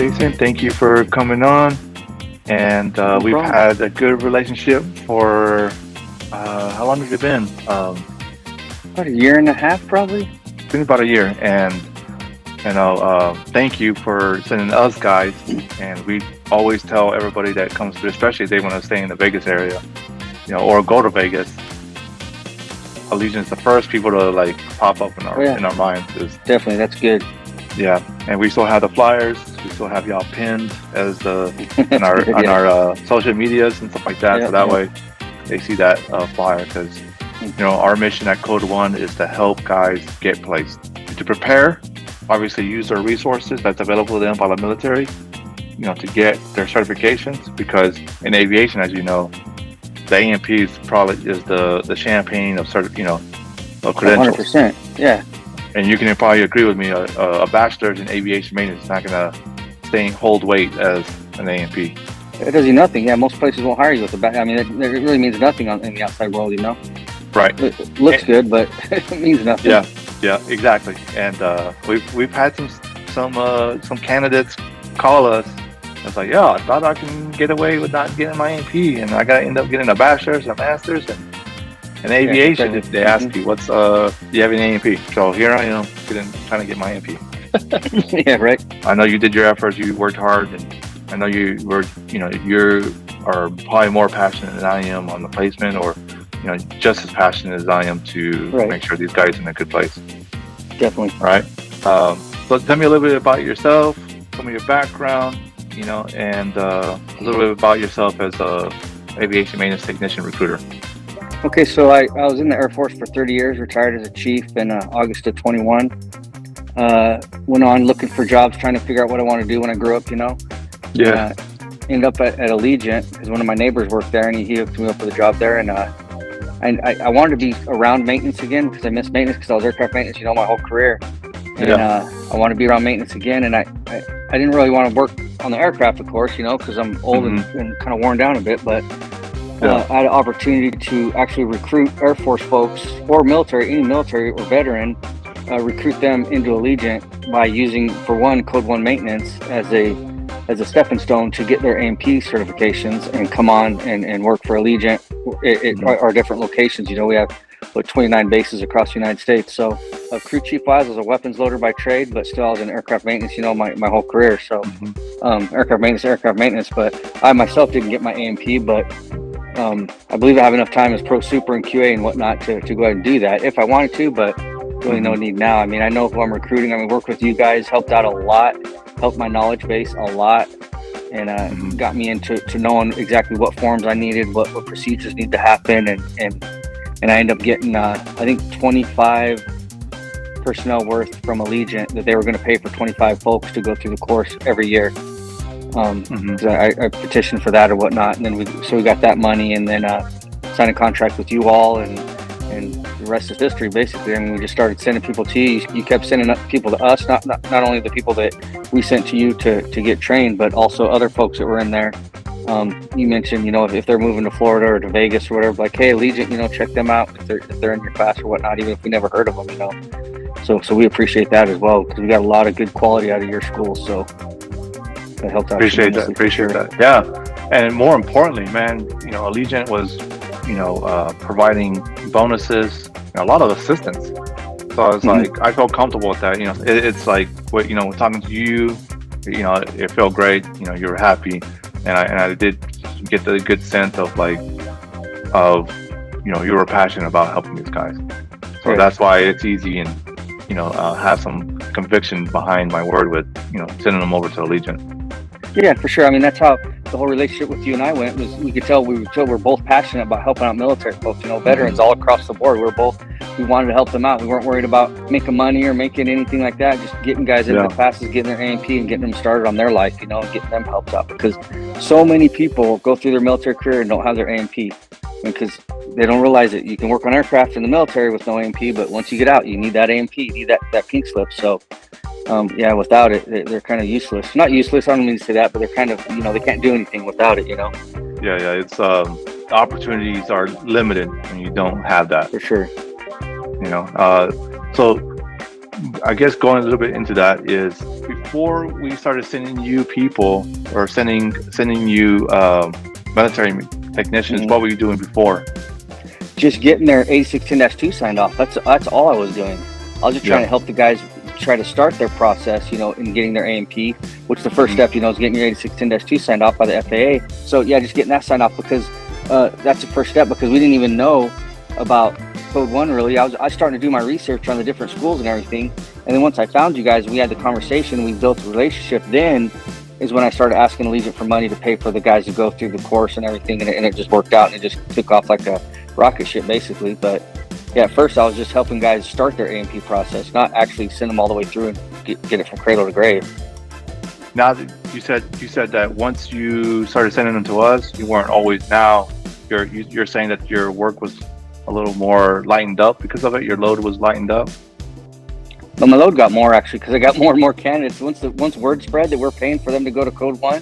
Jason. Thank you for coming on. And No we've problem. had a good relationship for how long has it been? About a year and a half, probably. It's been about a year. And thank you for sending us guys. And we always tell everybody that comes through, especially if they want to stay in the Vegas area, or go to Vegas. Allegiant's the first people to like pop up in our minds. Definitely, that's good. Yeah, and we still have the flyers. We still have y'all pinned as on good, our social medias and stuff like that. So that way they see that flyer, because our mission at Code One is to help guys get placed, to prepare. Obviously, use their resources that's available to them by the military, to get their certifications. Because in aviation, as you know, the A&Ps probably is the champagne of of credentials. 100%. Yeah. And you can probably agree with me, a bachelor's in aviation maintenance is not going to hold weight as an A&P. It does you nothing. Yeah, most places won't hire you with a back. I mean, it really means nothing in the outside world, Right. It looks good, but it means nothing. Yeah, exactly. And we've had some candidates call us. It's like, I thought I can get away with not getting my A&P, and I got to end up getting a bachelor's, a master's, and aviation. If they ask you, what's do you have an A&P? So here I am, trying to get my A&P. Yeah, right. I know you did your efforts. You worked hard, and I know you are probably more passionate than I am on the placement, or just as passionate as I am to make sure these guys are in a good place. Definitely. All right. So tell me a little bit about yourself, some of your background, and a little bit about yourself as a aviation maintenance technician recruiter. Okay, so I was in the Air Force for 30 years, retired as a chief in August of 21. Went on looking for jobs, trying to figure out what I want to do when I grew up, Yeah. Ended up at Allegiant because one of my neighbors worked there, and he hooked me up with a job there. And I wanted to be around maintenance again because I missed maintenance because I was aircraft maintenance, my whole career. And I want to be around maintenance again. And I didn't really want to work on the aircraft, of course, because I'm old and kind of worn down a bit, but I had an opportunity to actually recruit Air Force folks or military, any military or veteran, recruit them into Allegiant by using, for one, Code 1 maintenance as a stepping stone to get their A&P certifications and come on and work for Allegiant at our different locations. We have 29 bases across the United States. So crew chief wise, I was a weapons loader by trade, but still I was in aircraft maintenance, my whole career. So aircraft maintenance, but I myself didn't get my A&P, but I believe I have enough time as pro super and QA and whatnot to go ahead and do that if I wanted to, but really no need now. I mean, I know who I'm recruiting. Work with you guys, helped out a lot, helped my knowledge base a lot, and got me into knowing exactly what forms I needed, what procedures need to happen, and I ended up getting, I think 25 personnel worth from Allegiant that they were going to pay for 25 folks to go through the course every year. I petitioned for that or whatnot, and then we got that money, and then signed a contract with you all, and the rest is history, basically. We just started sending people to you. You kept sending people to us, not only the people that we sent to you to get trained, but also other folks that were in there. You mentioned, if they're moving to Florida or to Vegas or whatever, like, hey, Allegiant, check them out if they're in your class or whatnot, even if we never heard of them, So we appreciate that as well, because we got a lot of good quality out of your school. So that helped out. Appreciate that. Yeah. And more importantly, man, Allegiant was, providing bonuses, a lot of assistance. So I was like, I felt comfortable with that. It's like, talking to you, it felt great. You were happy. And I did get the good sense of you were passionate about helping these guys. So that's why it's easy and, have some conviction behind my word with, sending them over to Allegiant. Yeah, for sure. That's how the whole relationship with you and I went. Was we could tell we're both passionate about helping out military folks. Veterans all across the board. We wanted to help them out. We weren't worried about making money or making anything like that. Just getting guys into the classes, getting their A&P, and getting them started on their life. And getting them helped out, because so many people go through their military career and don't have their A&P, because they don't realize it. You can work on aircraft in the military with no A&P, but once you get out, you need that A&P, you need that pink slip. So. Without it, they're kind of useless. Not useless, I don't mean to say that, but they're kind of, they can't do anything without it, Yeah, it's opportunities are limited when you don't have that. For sure. So I guess going a little bit into that is before we started sending you people or sending you military technicians, what were you doing before? Just getting their 8610-2 signed off. That's all I was doing. I was just trying to help the guys try to start their process, in getting their A&P, which the first step, is getting your 8610-2 signed off by the FAA. So yeah, just getting that signed off, because that's the first step, because we didn't even know about Code 1 really. I was starting to do my research on the different schools and everything. And then once I found you guys, we had the conversation, we built a relationship. Then is when I started asking Allegiant for money to pay for the guys to go through the course and everything. And it just worked out, and it just took off like a rocket ship basically. But yeah, at first I was just helping guys start their A&P process, not actually send them all the way through and get it from cradle to grave. Now that you said that once you started sending them to us, you weren't always. Now you're saying that your work was a little more lightened up because of it. Your load was lightened up. But my load got more actually, because I got more and more candidates. Once word spread that we're paying for them to go to Code 1,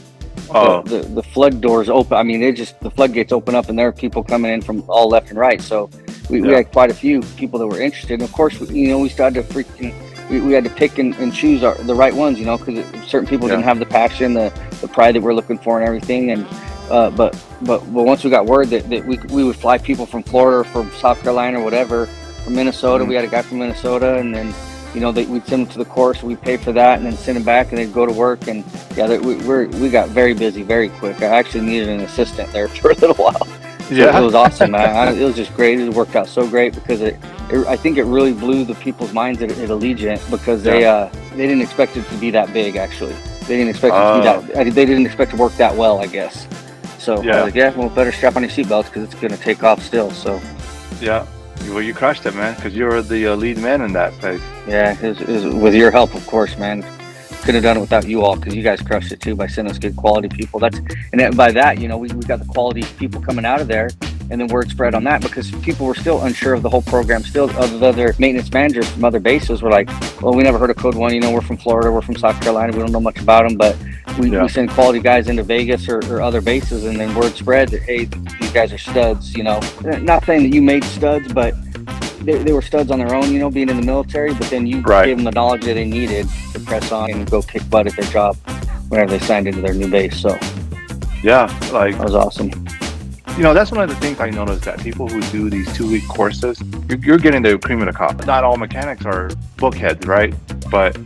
the flood doors open. I mean, the floodgates open up, and there are people coming in from all left and right. So we had quite a few people that were interested. And of course, we started to we had to pick and choose the right ones, because certain people didn't have the passion, the pride that we're looking for and everything. And but once we got word that we would fly people from Florida or from South Carolina or whatever, from Minnesota, we had a guy from Minnesota, and then we'd send them to the course, we'd pay for that, and then send them back, and they'd go to work. And we got very busy very quick. I actually needed an assistant there for a little while. So it was awesome, man. It was just great. It worked out so great, because I think it really blew the people's minds at Allegiant, because they didn't expect it to be that big. Actually, they didn't expect it to be that. They didn't expect to work that well, I guess. So I was like, well, better strap on your seatbelts, because it's going to take off still. So well, you crushed it, man, because you were the lead man in that place. Yeah, it was with your help, of course, man. Couldn't have done it without you all, because you guys crushed it too by sending us good quality people. By that, we got the quality people coming out of there, and then word spread on that, because people were still unsure of the whole program. Still, other maintenance managers from other bases were like, well, we never heard of Code 1. We're from Florida, we're from South Carolina, we don't know much about them, but we send quality guys into Vegas or other bases, and then word spread that, hey, these guys are studs. Not saying that you made studs, but they were studs on their own, being in the military, but then you gave them the knowledge that they needed to press on and go kick butt at their job whenever they signed into their new base. So that was awesome. That's one of the things I noticed, that people who do these 2-week courses, you're getting the cream of the crop. Not all mechanics are bookheads, right? But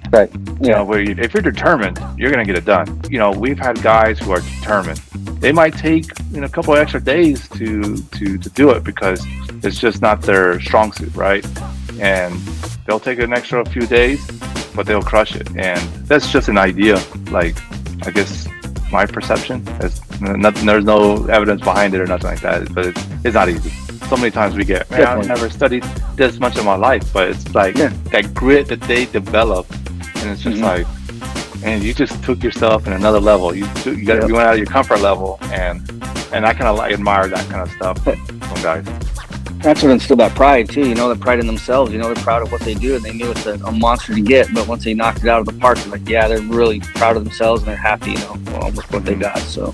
if you're determined, you're going to get it done. We've had guys who are determined. They might take a couple of extra days to do it, because it's just not their strong suit, right? And they'll take an extra few days, but they'll crush it. And that's just an idea. Like, I guess my perception is nothing. There's no evidence behind it or nothing like that. But it's not easy. So many times we get, man, I've never studied this much in my life, but it's like that grit that they develop, and it's just like, and you just took yourself in another level. You went out of your comfort level, and I kind of admire that kind of stuff from guys. That's what instilled that pride too. The pride in themselves. They're proud of what they do, and they knew it's a monster to get. But once they knocked it out of the park, they're like, they're really proud of themselves, and they're happy, with what they got. So.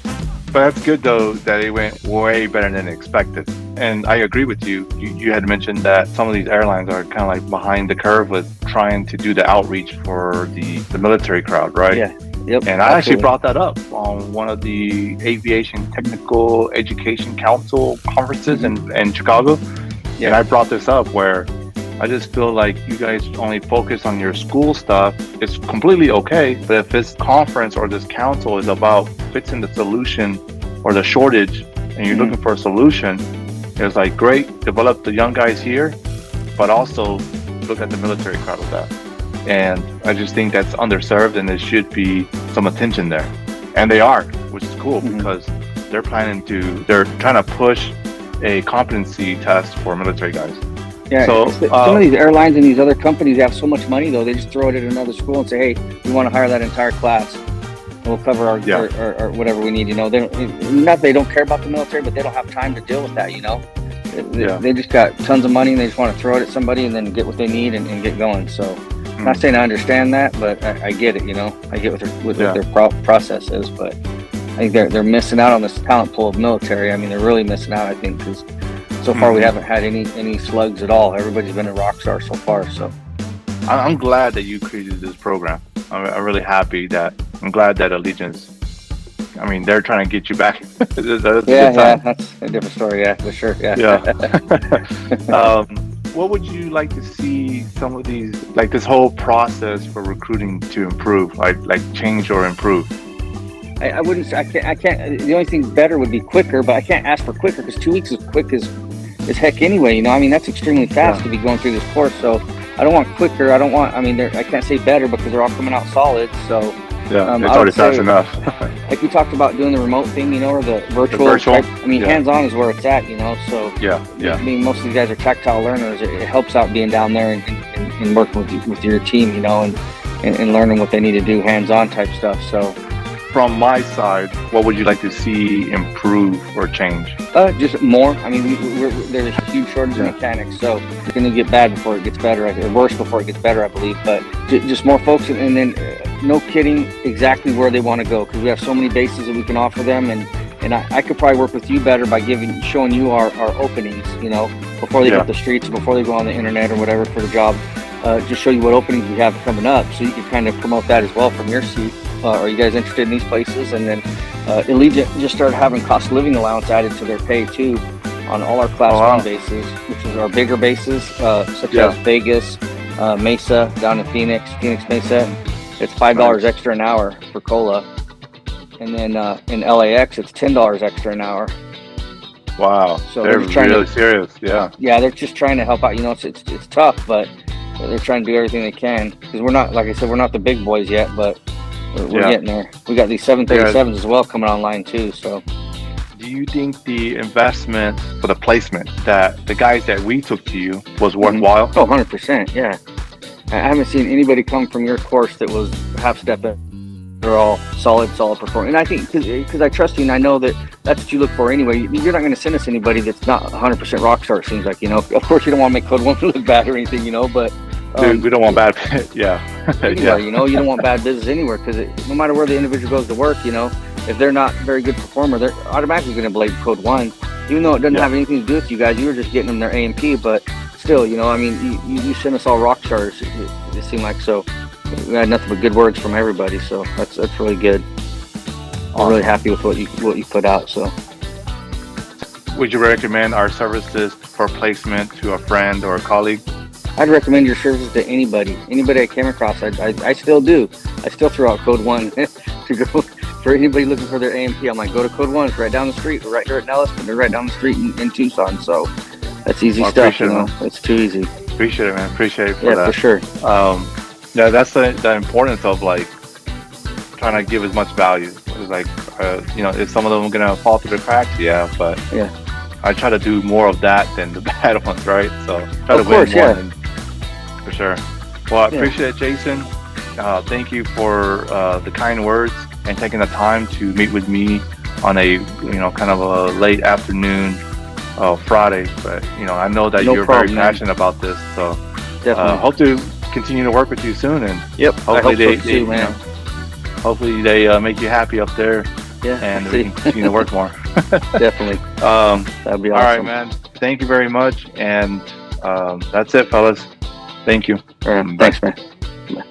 But that's good though, that it went way better than expected. And I agree with you. You had mentioned that some of these airlines are kind of like behind the curve with trying to do the outreach for the military crowd, right? Yeah. Yep. And I actually brought that up on one of the Aviation Technical Education Council conferences in Chicago. And I brought this up where I just feel like you guys only focus on your school stuff. It's completely okay, but if this conference or this council is about fixing the solution or the shortage, and you're looking for a solution, it's like, great, develop the young guys here, but also look at the military crowd of that. And I just think that's underserved, and there should be some attention there. And they are, which is cool, because they're trying to push a competency test for military guys. Yeah, so some of these airlines and these other companies have so much money, though, they just throw it at another school and say, hey, we want to hire that entire class. We'll cover our whatever we need. They don't care about the military, but they don't have time to deal with that. They just got tons of money, and they just want to throw it at somebody and then get what they need and get going. So I'm not saying I understand that, but I get it. I get what their process is, but I think they're missing out on this talent pool of military. I mean, they're really missing out, I think, because so far we haven't had any slugs at all. Everybody's been a rock star so far. So I'm glad that you created this program. I'm really happy that I'm glad that Allegiance. I mean, they're trying to get you back. That's a good Yeah, sign. that's a different story. Yeah, for sure. Yeah. Yeah. What would you like to see some of these, like this whole process for recruiting to improve, like change or improve? I wouldn't. I can't. The only thing better would be quicker, but I can't ask for quicker because 2 weeks is quick as heck anyway. You know, I mean, that's extremely fast to be going through this course. So I don't want quicker. I don't want. I mean, I can't say better because they're all coming out solid. So yeah, it's already fast enough. Like we talked about doing the remote thing, you know, or the virtual. Type, I mean, hands-on is where it's at, you know. So yeah. I mean, most of these guys are tactile learners. It helps out being down there and working with your team, you know, and learning what they need to do, hands-on type stuff. So. From my side, what would you like to see improve or change? Just more. I mean, there's a huge shortage of mechanics, so it's going to get bad before it gets better, or worse before it gets better, I believe. But just more folks, and then no kidding, exactly where they want to go, because we have so many bases that we can offer them, and I could probably work with you better by showing you our openings, you know, before they hit the streets, before they go on the internet or whatever for the job. Just show you what openings we have coming up, so you can kind of promote that as well from your seat. Are you guys interested in these places? And then Allegiant just started having cost of living allowance added to their pay too on all our class 1 bases, which is our bigger bases, such as Vegas, Mesa, down in Phoenix Mesa. It's $5 extra an hour for COLA. And then in LAX, it's $10 extra an hour. Wow, so they're really serious. Yeah, they're just trying to help out. You know, it's tough, but they're trying to do everything they can, because we're not, like I said, we're not the big boys yet, but we're getting there. We got these 737s as well coming online too. So, do you think the investment for the placement that the guys that we took to you was worthwhile? Oh, 100%. Yeah, I haven't seen anybody come from your course that was half step in. They're all solid performing. And I think because I trust you and I know that that's what you look for anyway. You're not going to send us anybody that's not 100% rock star. It seems like, you know. Of course, you don't want to make Code 1 look bad or anything, you know, but. Dude, we don't want bad. Anywhere, you know, you don't want bad business anywhere, because no matter where the individual goes to work, you know, if they're not a very good performer, they're automatically going to blame Code 1, even though it doesn't have anything to do with you guys. You were just getting them their A&P, but still, you know, I mean, you sent us all rock stars. It seemed like, so we had nothing but good words from everybody. So that's really good. I'm really happy with what you put out. So, would you recommend our services for placement to a friend or a colleague? I'd recommend your services to anybody I came across. I still do. I still throw out Code 1 to go for anybody looking for their A&P. I'm like, go to Code 1. It's right down the street. We're right here at Nellis, but they're right down the street in Tucson. So that's easy stuff. You know, it's too easy. Appreciate it, man. Appreciate it for that. Yeah, for sure. Yeah, that's the importance of like trying to give as much value. It's like, you know, if some of them are gonna fall through the cracks, but I try to do more of that than the bad ones, right? So try to win more than. For sure. Well, I appreciate it, Jason. Thank you for the kind words and taking the time to meet with me on a, you know, kind of a late afternoon Friday. But, you know, I know that you're very passionate about this. So hope to continue to work with you soon. And hopefully hopefully they make you happy up there. Yeah, and we can continue to work more. Definitely. That'd be awesome. All right, man. Thank you very much. And that's it, fellas. Thank you. All right. Thanks, man. Bye.